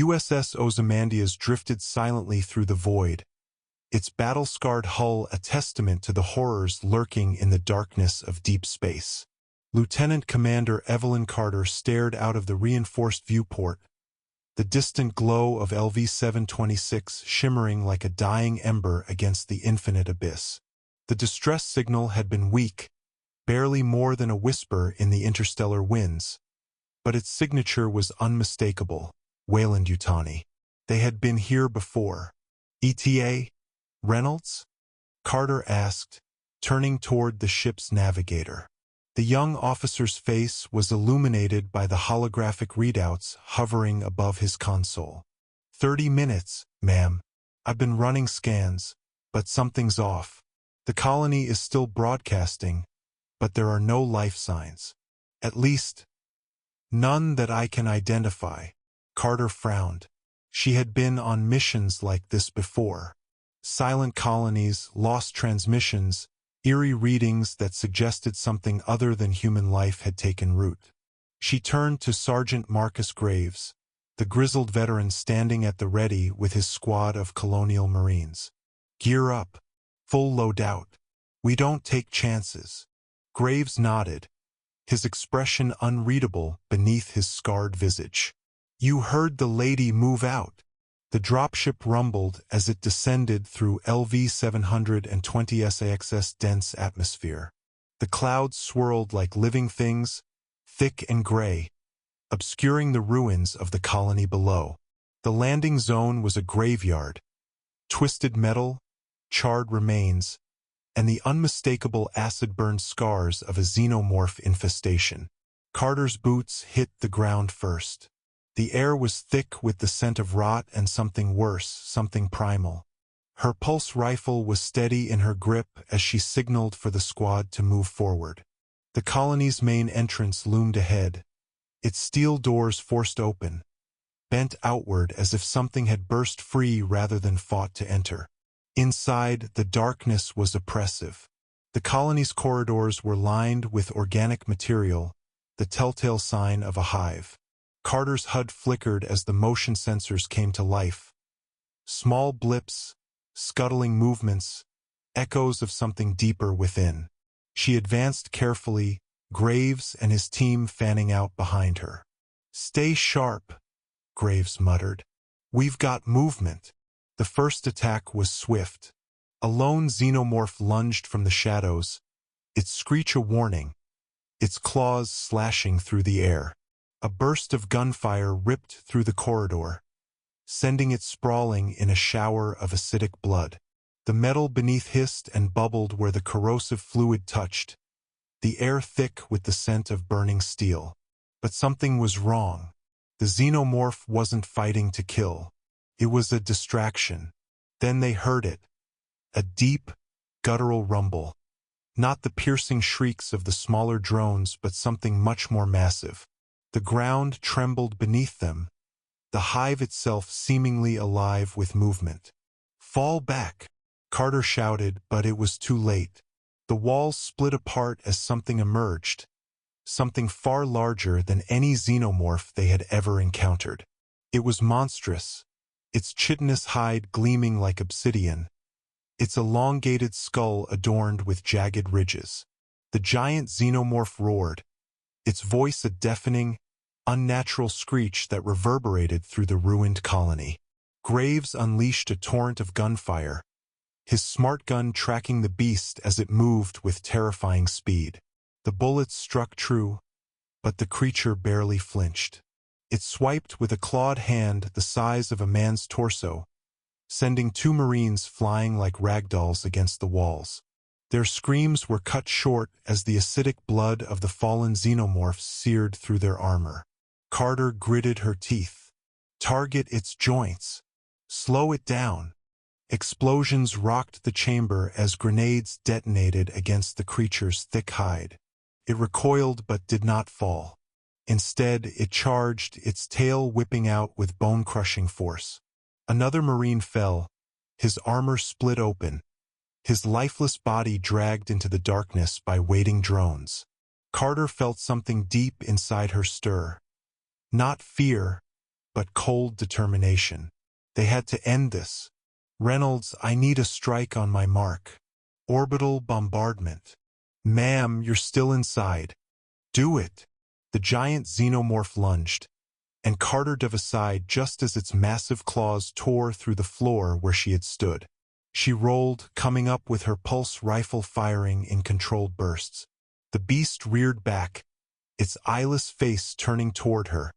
USS Ozymandias drifted silently through the void, its battle-scarred hull a testament to the horrors lurking in the darkness of deep space. Lieutenant Commander Evelyn Carter stared out of the reinforced viewport, the distant glow of LV-726 shimmering like a dying ember against the infinite abyss. The distress signal had been weak, barely more than a whisper in the interstellar winds, but its signature was unmistakable. Weyland-Yutani. They had been here before. ETA? Reynolds? Carter asked, turning toward the ship's navigator. The young officer's face was illuminated by the holographic readouts hovering above his console. 30 minutes, ma'am. I've been running scans, but something's off. The colony is still broadcasting, but there are no life signs. At least, none that I can identify. Carter frowned. She had been on missions like this before. Silent colonies, lost transmissions, eerie readings that suggested something other than human life had taken root. She turned to Sergeant Marcus Graves, the grizzled veteran standing at the ready with his squad of colonial marines. Gear up. Full loadout. We don't take chances. Graves nodded, his expression unreadable beneath his scarred visage. You heard the lady move out. The dropship rumbled as it descended through LV-720 SAX's dense atmosphere. The clouds swirled like living things, thick and gray, obscuring the ruins of the colony below. The landing zone was a graveyard. Twisted metal, charred remains, and the unmistakable acid-burned scars of a xenomorph infestation. Carter's boots hit the ground first. The air was thick with the scent of rot and something worse, something primal. Her pulse rifle was steady in her grip as she signaled for the squad to move forward. The colony's main entrance loomed ahead, its steel doors forced open, bent outward as if something had burst free rather than fought to enter. Inside, the darkness was oppressive. The colony's corridors were lined with organic material, the telltale sign of a hive. Carter's HUD flickered as the motion sensors came to life. Small blips, scuttling movements, echoes of something deeper within. She advanced carefully, Graves and his team fanning out behind her. Stay sharp, Graves muttered. We've got movement. The first attack was swift. A lone xenomorph lunged from the shadows, its screech a warning, its claws slashing through the air. A burst of gunfire ripped through the corridor, sending it sprawling in a shower of acidic blood. The metal beneath hissed and bubbled where the corrosive fluid touched, the air thick with the scent of burning steel. But something was wrong. The xenomorph wasn't fighting to kill. It was a distraction. Then they heard it. A deep, guttural rumble. Not the piercing shrieks of the smaller drones, but something much more massive. The ground trembled beneath them, the hive itself seemingly alive with movement. Fall back, Carter shouted, but it was too late. The walls split apart as something emerged, something far larger than any xenomorph they had ever encountered. It was monstrous, its chitinous hide gleaming like obsidian, its elongated skull adorned with jagged ridges. The giant xenomorph roared, its voice a deafening, unnatural screech that reverberated through the ruined colony. Graves unleashed a torrent of gunfire, his smart gun tracking the beast as it moved with terrifying speed. The bullets struck true, but the creature barely flinched. It swiped with a clawed hand the size of a man's torso, sending two Marines flying like ragdolls against the walls. Their screams were cut short as the acidic blood of the fallen xenomorphs seared through their armor. Carter gritted her teeth. Target its joints. Slow it down. Explosions rocked the chamber as grenades detonated against the creature's thick hide. It recoiled but did not fall. Instead, it charged, its tail whipping out with bone-crushing force. Another Marine fell, his armor split open, his lifeless body dragged into the darkness by waiting drones. Carter felt something deep inside her stir. Not fear, but cold determination. They had to end this. Reynolds, I need a strike on my mark. Orbital bombardment. Ma'am, you're still inside. Do it. The giant xenomorph lunged, and Carter dove aside just as its massive claws tore through the floor where she had stood. She rolled, coming up with her pulse rifle firing in controlled bursts. The beast reared back, its eyeless face turning toward her,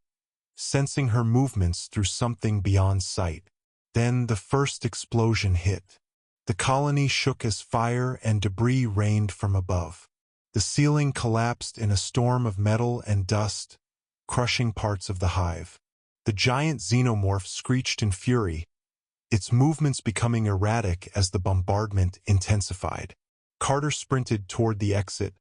sensing her movements through something beyond sight. Then the first explosion hit. The colony shook as fire and debris rained from above. The ceiling collapsed in a storm of metal and dust, crushing parts of the hive. The giant xenomorph screeched in fury, its movements becoming erratic as the bombardment intensified. Carter sprinted toward the exit,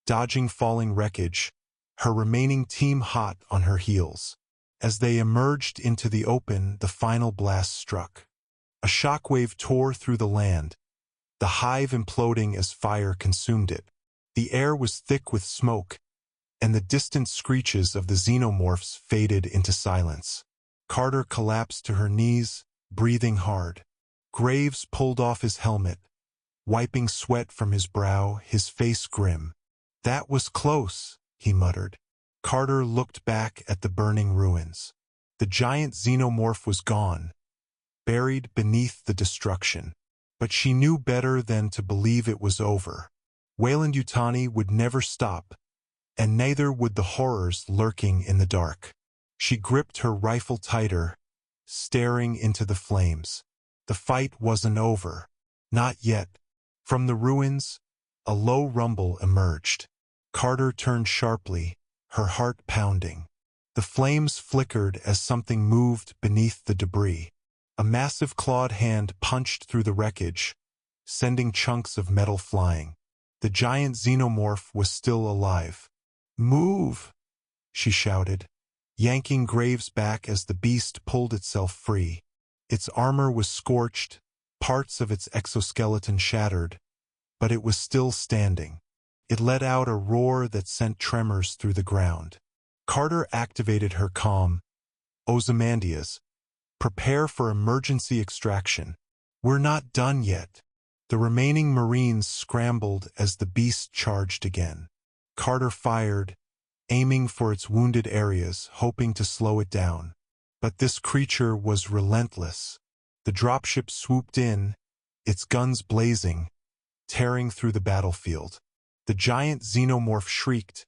dodging falling wreckage, her remaining team hot on her heels. As they emerged into the open, the final blast struck. A shockwave tore through the land, the hive imploding as fire consumed it. The air was thick with smoke, and the distant screeches of the xenomorphs faded into silence. Carter collapsed to her knees, breathing hard. Graves pulled off his helmet, wiping sweat from his brow, his face grim. That was close, he muttered. Carter looked back at the burning ruins. The giant xenomorph was gone, buried beneath the destruction. But she knew better than to believe it was over. Weyland-Yutani would never stop, and neither would the horrors lurking in the dark. She gripped her rifle tighter, staring into the flames. The fight wasn't over. Not yet. From the ruins, a low rumble emerged. Carter turned sharply, her heart pounding. The flames flickered as something moved beneath the debris. A massive clawed hand punched through the wreckage, sending chunks of metal flying. The giant xenomorph was still alive. "Move!" she shouted, yanking Graves back as the beast pulled itself free. Its armor was scorched, parts of its exoskeleton shattered, but it was still standing. It let out a roar that sent tremors through the ground. Carter activated her comm. "Ozymandias, prepare for emergency extraction. We're not done yet." The remaining Marines scrambled as the beast charged again. Carter fired, aiming for its wounded areas, hoping to slow it down. But this creature was relentless. The dropship swooped in, its guns blazing, tearing through the battlefield. The giant xenomorph shrieked,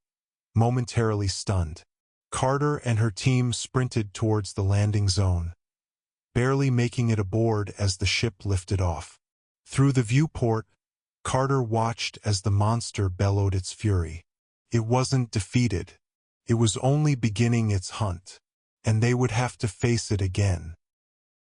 momentarily stunned. Carter and her team sprinted towards the landing zone, barely making it aboard as the ship lifted off. Through the viewport, Carter watched as the monster bellowed its fury. It wasn't defeated. It was only beginning its hunt, and they would have to face it again.